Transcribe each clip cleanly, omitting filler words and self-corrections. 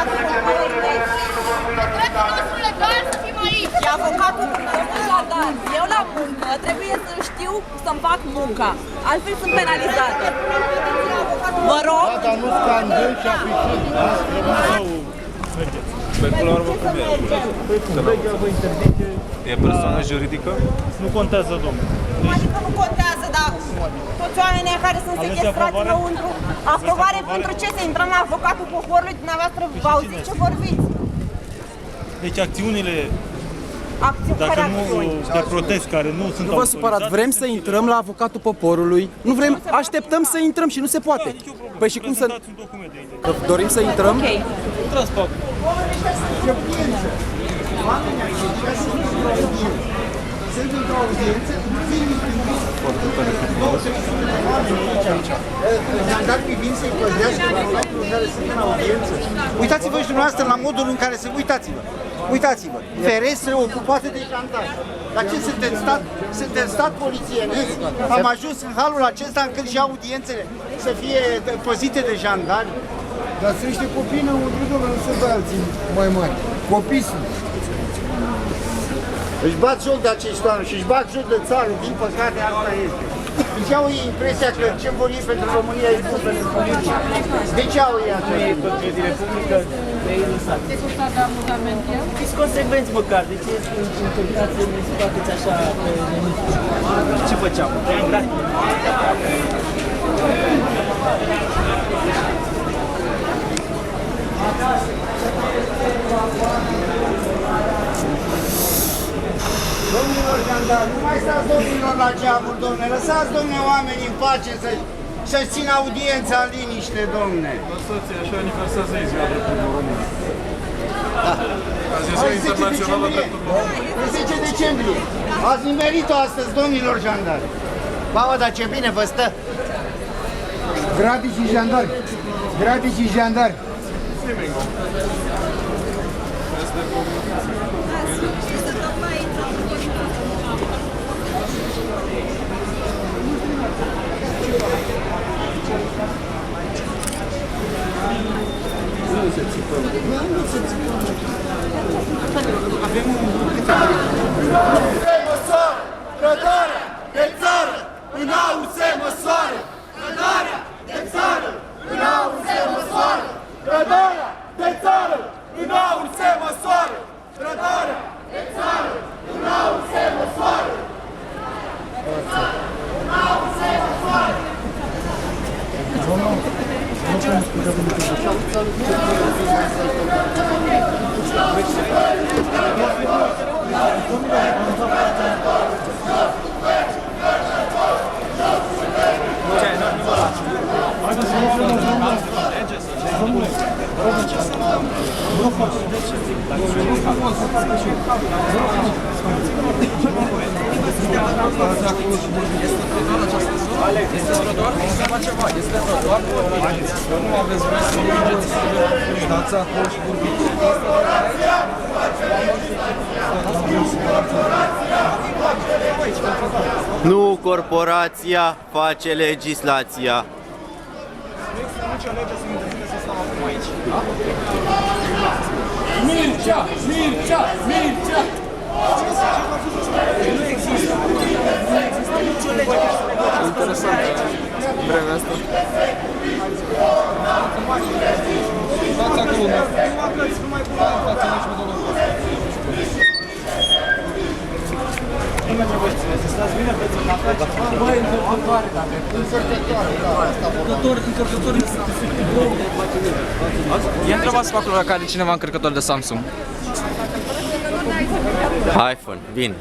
avocatul poporului. Dreptul nostru legal să fim aici. E avocatul poporului legal. Eu la muncă trebuie să știu să-mi fac munca. Altfel sunt penalizată. Vă rog. Da, dar nu scandăm și afișăm. Specular vă cum e? Legea vă interzice. E persoană juridică? Nu contează, domnule. Adică nu contează, dar toți oamenii care sunt sequestrați înăuntru, aprobare pentru ce? Să intrăm la avocatul poporului, dumneavoastră vă auziți ce vorbiți? Deci acțiunile Acțiuni, de protest care nu sunt Nu vă supărați, vrem să intrăm la avocatul poporului. Nu vrem, așteptăm să intrăm și nu se poate. Păi și cum să... Dorim să intrăm? Ok. Intrați pe acolo. Sunt într-o audiență, dar privind să-i păzească la locul în care sunt în audiență. Uitați-vă și dumneavoastră la modul în care se... Uitați-vă, ferestre ocupate de jandarmi. Dar ce suntem stat? Suntem stat polițienesc? Am ajuns în halul acesta încât și audiențele să fie păzite de jandarmi. Dar sunt niște copii înăuntru, domnule, nu sunt alții mai mari. Copii sunt. Își bat joc de acești oameni și își bat joc de țară, din păcate asta este. Deci au ei impresia că ce vor ei pentru România e bun pentru poliție. De ce au ei așa? Nu e concediu republică, pe ei lăsat. Fiți consecvenți măcar, de ce încercați să ne faceți așa pe nemic? Ce făceam? Domnilor jandarmi, nu mai stați domnilor la geamuri, domnule, lăsați domnule oamenii în pace să-și țină audiența în liniște, domnule. Lăsați-i, așa aniversează ei ziua drepturilor române. Azi e Azi, ziua internațională a drepturilor române. 10 decembrie. Ați nimerit-o astăzi, domnilor jandarmi. Mamă, dar ce bine vă stă. Gradici și jandarmi. Gradici și jandarmi. Trădarea de țară în au se măsoară! Trădarea de țară în au se măsoară! Trădarea de țară în au se măsoară! Trădarea de țară în au se măsoară! În au se măsoară! Nu corporația face legislația. Mircea! Mircea! Mircea! Nu există. Nu există nicio lege. Interesant. Vremea asta. Dați acolo, nu aflați numai cu la față, nici nu domnul. Nu mai trebuie să stați bine, vreți să aflați? Băi, încărcătoare, dacă... Încărcătoare, da. Încărcători... Ia întrebați pe acolo dacă are cineva încărcător de Samsung. iPhone, bine.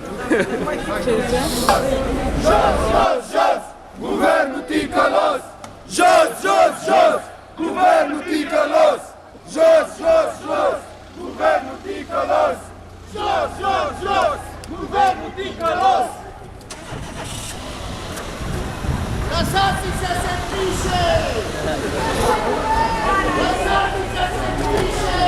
Jos, jos, jos! Guvernul ticălos! Jos, jos, jos! Guvernul ticălos! Jos, jos, jos! Guvernul ticălos! Jos, jos, jos! Guvernul ticălos! Lăsați-i să se pișe! Lăsați-i să se pișe!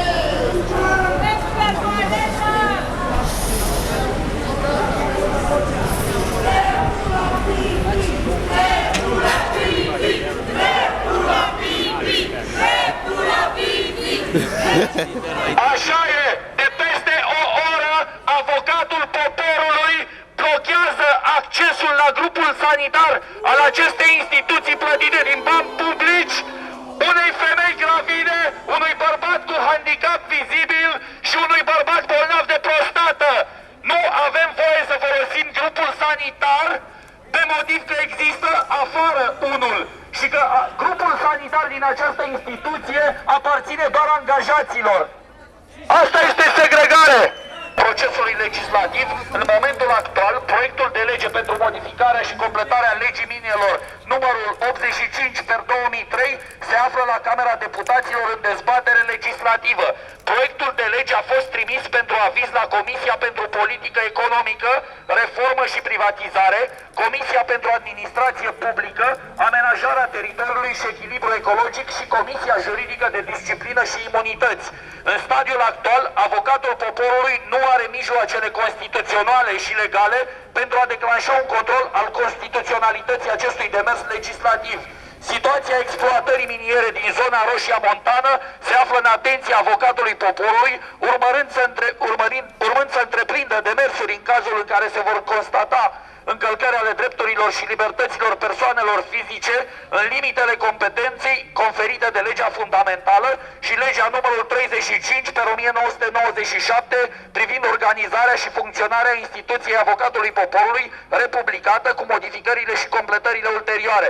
Dreptul la pipi! aceste instituții plătite din bani publici unei femei gravide, unui bărbat cu handicap vizibil și unui bărbat bolnav de prostată. Nu avem voie să folosim grupul sanitar pe motiv că există afară unul și că grupul sanitar din această instituție aparține doar angajaților. Asta este segregare! Procesului legislativ, în momentul actual, proiectul de lege pentru modificarea și completarea legii minelor numărul 85/2003 se află la Camera Deputaților în dezbatere legislativă. Proiectul de lege a fost trimis pentru aviz la Comisia pentru Politică Economică, Reformă și Privatizare, Comisia pentru Administrație Publică, Amenajarea Teritoriului și Echilibru Ecologic și Comisia Juridică de Disciplină și Imunități. În stadiul actual, avocatul poporului nu are mijloacele constituționale și legale pentru a declanșa un control al constituționalității acestui demers legislativ. Situația exploatării miniere din zona Roșia Montană se află în atenția avocatului poporului, urmând să întreprindă demersuri în cazul în care se vor constata încălcări ale drepturilor și libertăților persoanelor fizice în limitele competenței conferite de legea fundamentală și legea numărul 35/1997 privind organizarea și funcționarea instituției avocatului poporului republicată cu modificările și completările ulterioare.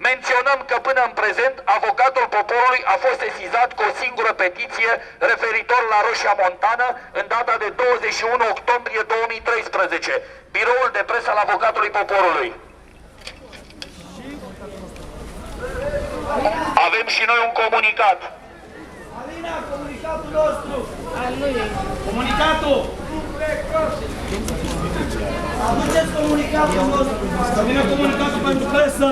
Menționăm că până în prezent avocatul poporului a fost sesizat cu o singură petiție referitor la Roșia Montană în data de 21 octombrie 2013. Biroul de presă al avocatului poporului. Avem și noi un comunicat. Alina, comunicatul nostru! Comunicatul! Aduceți comunicatul nostru! Să vină comunicatul pentru presă!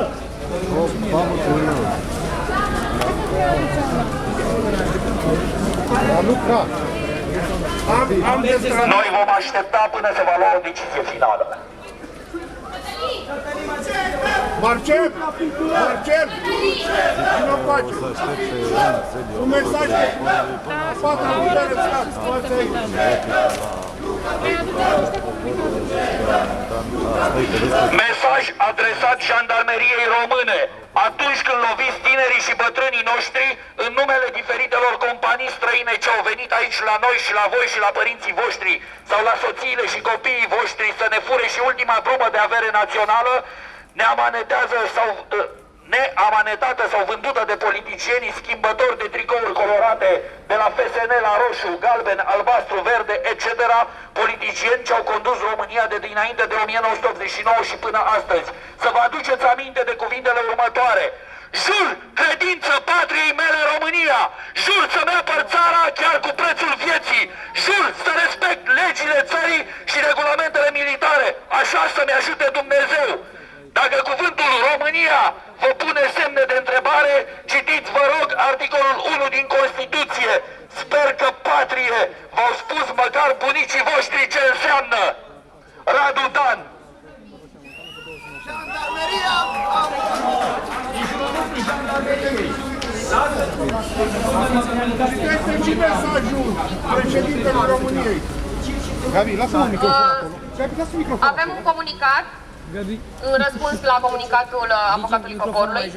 Noi vom aștepta până se va lua o decizie finală. Marcel! Marcel! Vino face! Un mesaj de patra putere stat! Scoați aici! Mesaj adresat Jandarmeriei Române. Atunci când loviți tinerii și bătrânii noștri în numele diferitelor companii străine ce au venit aici la noi și la voi și la părinții voștri sau la soțiile și copiii voștri să ne fure și ultima brumă de avere națională, neamanetată sau vândută de politicienii schimbători de tricouri colorate de la FSN la roșu, galben, albastru, verde, etc., politicieni ce au condus România de dinainte de 1989 și până astăzi. Să vă aduceți aminte de cuvintele următoare. Jur credință patriei mele România, jur să-mi apăr țara chiar cu prețul vieții, jur să respect legile țării și regulamentele militare, așa să-mi ajute Dumnezeu. Dacă cuvântul România vă pune semne de întrebare, citiți, vă rog, articolul 1 din Constituție. Sper că patrie v-au spus măcar bunicii voștri ce înseamnă. Radu Dan. Este și mesajul președintelui României. Gabi, lasă-mă microfonul acolo. Gabi, lasă microfonul. Avem un comunicat în răspuns la comunicatul avocatului poporului.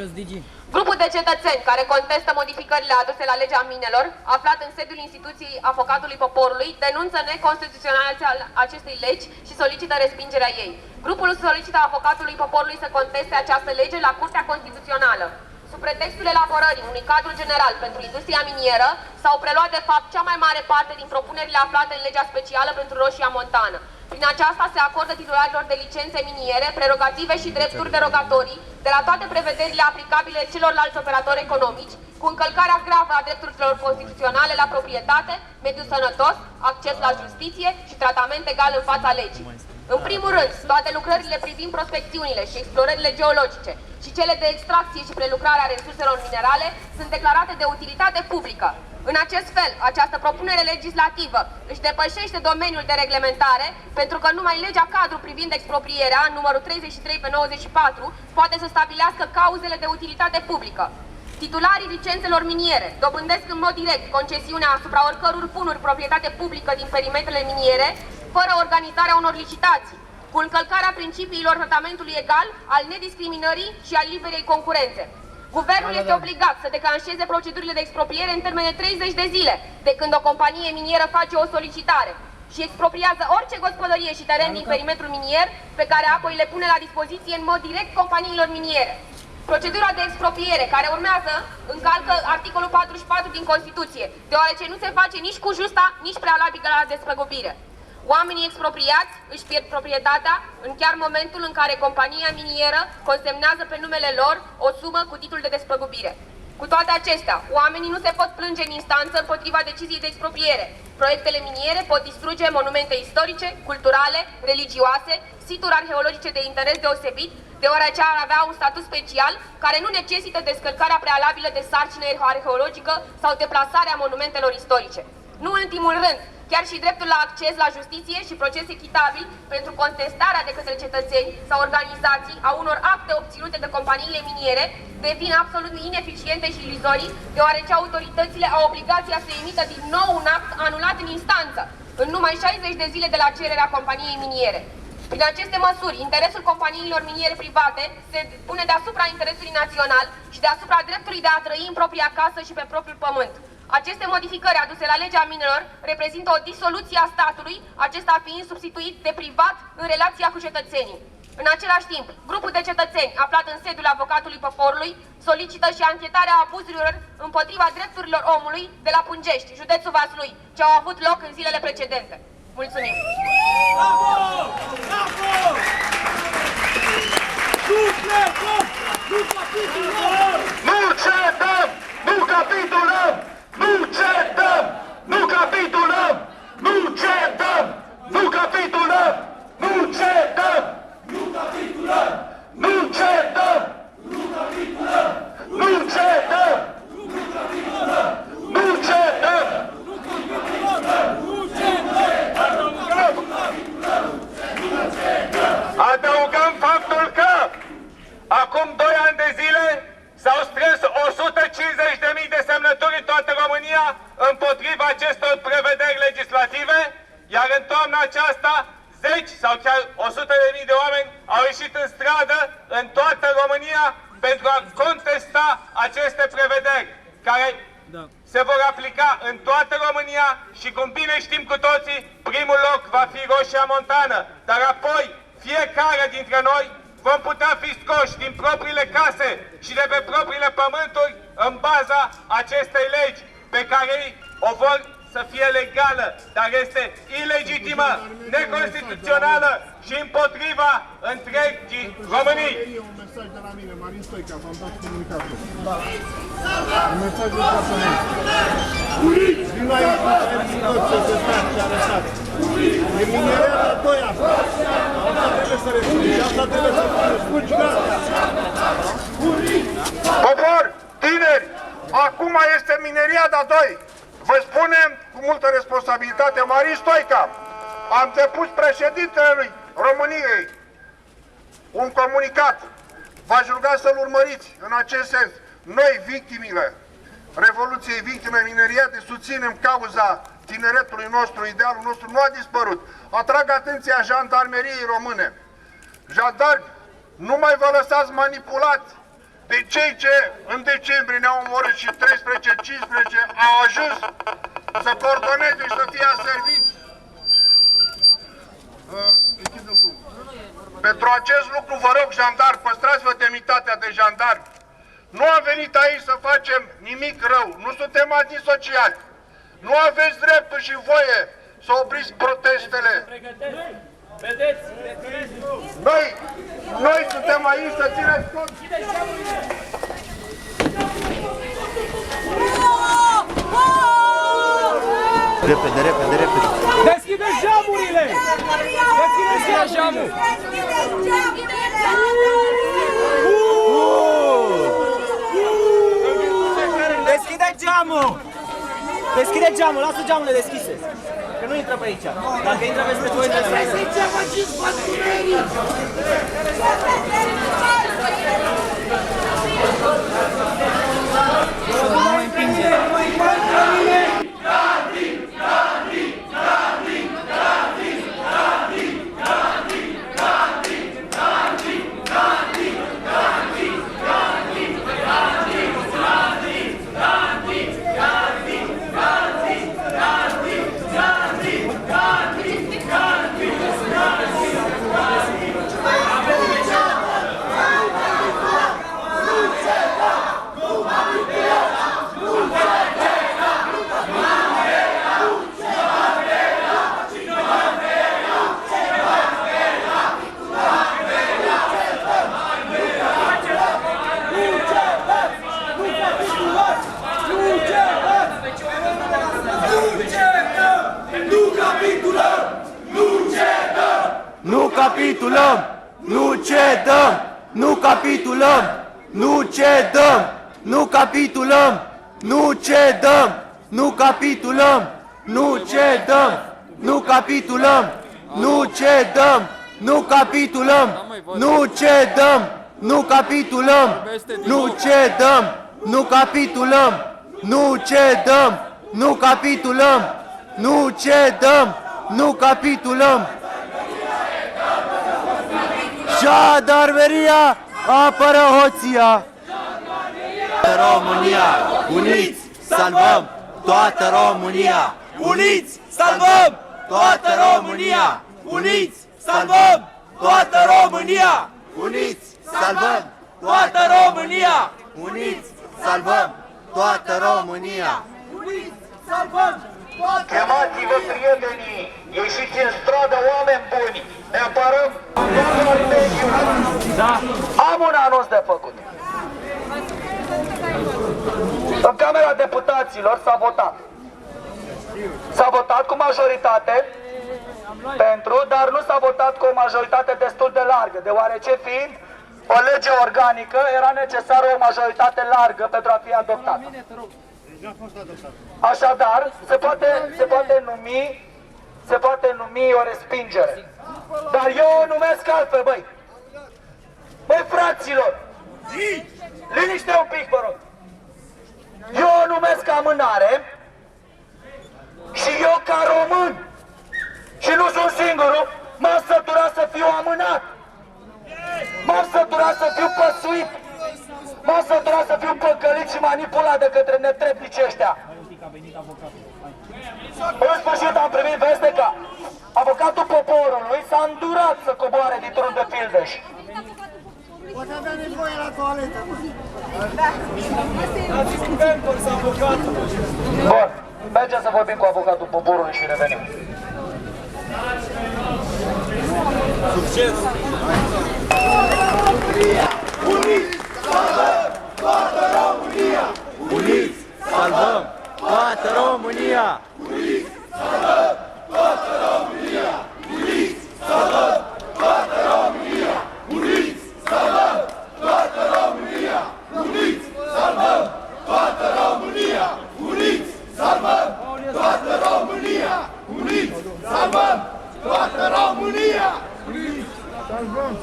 Grupul de cetățeni care contestă modificările aduse la legea minelor, aflat în sediul instituției avocatului poporului, denunță neconstituționalitatea acestei legi și solicită respingerea ei. Grupul solicită avocatului poporului să conteste această lege la Curtea Constituțională. Sub pretextul elaborării unui cadru general pentru industria minieră, s-au preluat de fapt cea mai mare parte din propunerile aflate în legea specială pentru Roșia Montană. Prin aceasta se acordă titularilor de licențe miniere prerogative și drepturi derogatorii de la toate prevederile aplicabile celorlalți operatori economici, cu încălcarea gravă a drepturilor constituționale la proprietate, mediu sănătos, acces la justiție și tratament egal în fața legii. În primul rând, toate lucrările privind prospecțiunile și explorările geologice și cele de extracție și prelucrare a resurselor minerale sunt declarate de utilitate publică. În acest fel, această propunere legislativă își depășește domeniul de reglementare pentru că numai legea cadru privind exproprierea, numărul 33/94, poate să stabilească cauzele de utilitate publică. Titularii licențelor miniere dobândesc în mod direct concesiunea asupra oricăror bunuri proprietate publică din perimetrele miniere, fără organizarea unor licitații, cu încălcarea principiilor tratamentului egal, al nediscriminării și al liberei concurențe. Guvernul este obligat să declanșeze procedurile de expropriere în termen de 30 de zile, de când o companie minieră face o solicitare și expropriază orice gospodărie și teren din perimetrul minier pe care apoi le pune la dispoziție în mod direct companiilor miniere. Procedura de expropriere care urmează încalcă articolul 44 din Constituție, deoarece nu se face nici cu justa, nici prealabilă la despăgubire. Oamenii expropriați își pierd proprietatea în chiar momentul în care compania minieră consemnează pe numele lor o sumă cu titlul de despăgubire. Cu toate acestea, oamenii nu se pot plânge în instanță împotriva deciziei de expropriere. Proiectele miniere pot distruge monumente istorice, culturale, religioase, situri arheologice de interes deosebit, deoarece ar avea un statut special care nu necesită descărcarea prealabilă de sarcină arheologică sau deplasarea monumentelor istorice. Nu în ultimul rând, chiar și dreptul la acces la justiție și proces echitabil pentru contestarea de către cetățeni sau organizații a unor acte obținute de companiile miniere devin absolut ineficiente și ilizorii, deoarece autoritățile au obligația să emită din nou un act anulat în instanță, în numai 60 de zile de la cererea companiei miniere. Prin aceste măsuri, interesul companiilor miniere private se pune deasupra interesului național și deasupra dreptului de a trăi în propria casă și pe propriul pământ. Aceste modificări aduse la legea minelor reprezintă o disoluție a statului, acesta fiind substituit de privat în relația cu cetățenii. În același timp, grupul de cetățeni aflat în sediul Avocatului Poporului solicită și anchetarea abuzurilor împotriva drepturilor omului de la Pungești, județul Vaslui, ce au avut loc în zilele precedente. Mulțumim! Bravo! Bravo! Nu plecăm! Nu capitulăm! Nu cedăm! Nu capitulăm! Nu cedăm! Nu capitulăm! Nu cedăm! Nu capitulăm! Nu cedăm! Nu capitulăm! Nu cedăm! Nu capitulăm! Nu cedăm! Nu capitulăm! Nu cedăm! Adăugăm faptul că acum 2 ani de zile s-au strâns 150.000 de semnături în toată România împotriva acestor prevederi legislative, iar în toamna aceasta 10 sau chiar 100.000 de oameni au ieșit în stradă în toată România pentru a contesta aceste prevederi, care se vor aplica în toată România și, cum bine știm cu toții, primul loc va fi Roșia Montană, dar apoi fiecare dintre noi vom putea fi scoși din propriile case și de pe propriile pământuri în baza acestei legi pe care ei o vor să fie legală, dar este ilegitimă, neconstituțională și împotriva întregii Românii. Un mesaj de la mine, Marin Stoica, v-am dat comunicatul. Un mesaj de la mine. Vino aici, să stați și arătați. E minerea la 2 ani. Asta trebuie să respuni și asta trebuie să spui gata. Popor, tineri, acum este mineria de-a 2. Vă spunem cu multă responsabilitate, Marin Stoica, am depus președintele României un comunicat. V-aș ruga să-l urmăriți în acest sens. Noi, victimile Revoluției, victime mineriate, susținem cauza tineretului nostru, idealul nostru nu a dispărut. Atrag atenția jandarmeriei române. Jandarmi, nu mai vă lăsați manipulați de cei ce în decembrie ne-au omorât și 13-15 au ajuns să coordoneze și să fie aserviți. Pentru acest lucru vă rog, jandarmi, păstrați-vă demnitatea de jandarmi. Nu am venit aici să facem nimic rău, nu suntem antisociali. Nu aveți dreptul și voie să opriți protestele. Vedeți? Noi suntem aici să țineți cont. Repede, repede, repede. Deschideți geamurile! Deschideți geamul! Deschide geamul! Deschide geamul, lasă geamurile deschise. Că nu intră pe aici. Dacă intră peste voi, intră pe aici. Nu mai împinge. Nu capitulăm! Nu cedăm! Nu capitulăm! Nu cedăm! Nu capitulăm! Nu cedăm! Nu capitulăm! Nu cedăm! Nu capitulăm! Nu cedăm! Nu capitulăm! Nu cedăm! Nu capitulăm! Nu cedăm! Nu capitulăm! Nu cedăm! Nu capitulăm! Nu cedăm! Nu capitulăm! Nu cedăm! Nu capitulăm! Jandarmeria apără hoția! România, uniți, salvăm toată România! Uniți, salvăm toată România! Uniți, salvăm toată România! Uniți, salvăm Toată România! Uniți, salvăm toată România! Chemați-vă prietenii, ieșiți în stradă, oameni buni, ne apărăm mediul. Da. Am un anunț de făcut. În Camera Deputaților s-a votat. S-a votat cu majoritate pentru, dar nu s-a votat cu o majoritate destul de largă, deoarece fiind o lege organică, era necesară o majoritate largă pentru a fi adoptată. Așadar, se poate numi o respingere. Dar eu o numesc altfel, băi. Băi, fraților, liniște un pic, vă rog. Eu o numesc amânare și eu, ca român, și nu sunt singurul, m-am săturat să fiu amânat. M-am săturat să fiu păsuit. M-am săturat să fiu păcălit și manipulat de către netrebnici ăștia. În sfârșit am primit veste că avocatul poporului s-a îndurat să coboare dintr-un de fildeș. Poate avea nevoie la toaletă. Bun, mergem să vorbim cu avocatul poporului și revenim. Succes! Uniți, salvăm toată România! Uniți, salvăm toată România! Uniți, salvăm toată România! Uniți, salvăm toată România! Uniți, salvăm toată România! Uniți, salvăm toată România! Uniți, salvăm toată România! Uniți, salvăm toată România! Uniți, salvăm!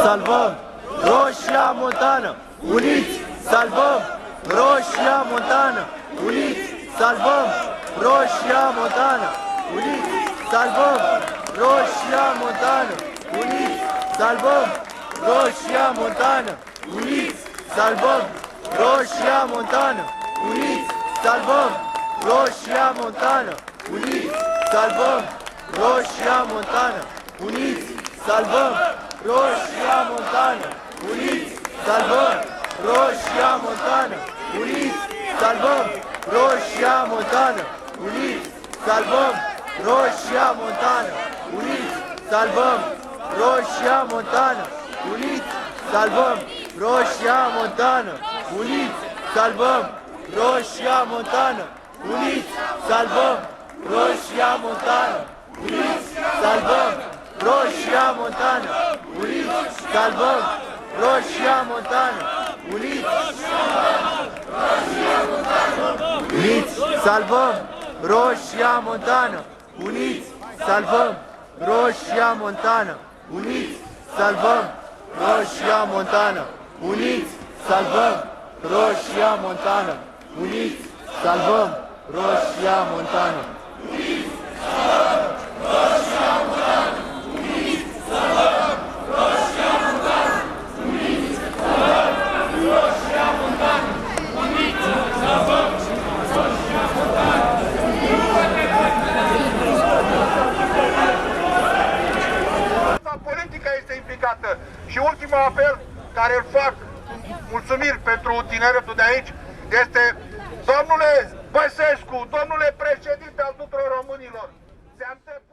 Salvăm Roșia Montană! Uniți, salvăm Roșia Montană! Uniți, salvăm Roșia Montană! Uniți, salvăm Roșia Montană! Uniți, salvăm Roșia Montană! Uniți, salvăm Roșia Montană! Uniți, salvăm Roșia Montană! Uniți, salvăm Roșia Montană! Uniți, salvăm Roșia Montană! Uniți, salvăm Roșia Montană! Uniți, salvăm Roșia Montană! Uniți, salvăm Roșia Montană! Uniți, salvăm Roșia Montană! Uniți, salvăm Roșia Montană! Uniți, salvăm Roșia Montană! Uniți, salvăm Roșia Montană! Salvăm Roșia Montană! Uniți! Salvăm Roșia Montană! Uniți! Uniți! Salvăm Roșia Montană! Uniți! Salvăm Roșia Montană! Uniți! Salvăm Roșia Montană! Uniți! Salvăm Roșia Montană! Uniți! Salvăm Roșia Montană! Politica este implicată și ultimul apel care îl fac, mulțumiri pentru tineretul de aici, este: domnule Băsescu, domnule președinte al tuturor românilor, se așteaptă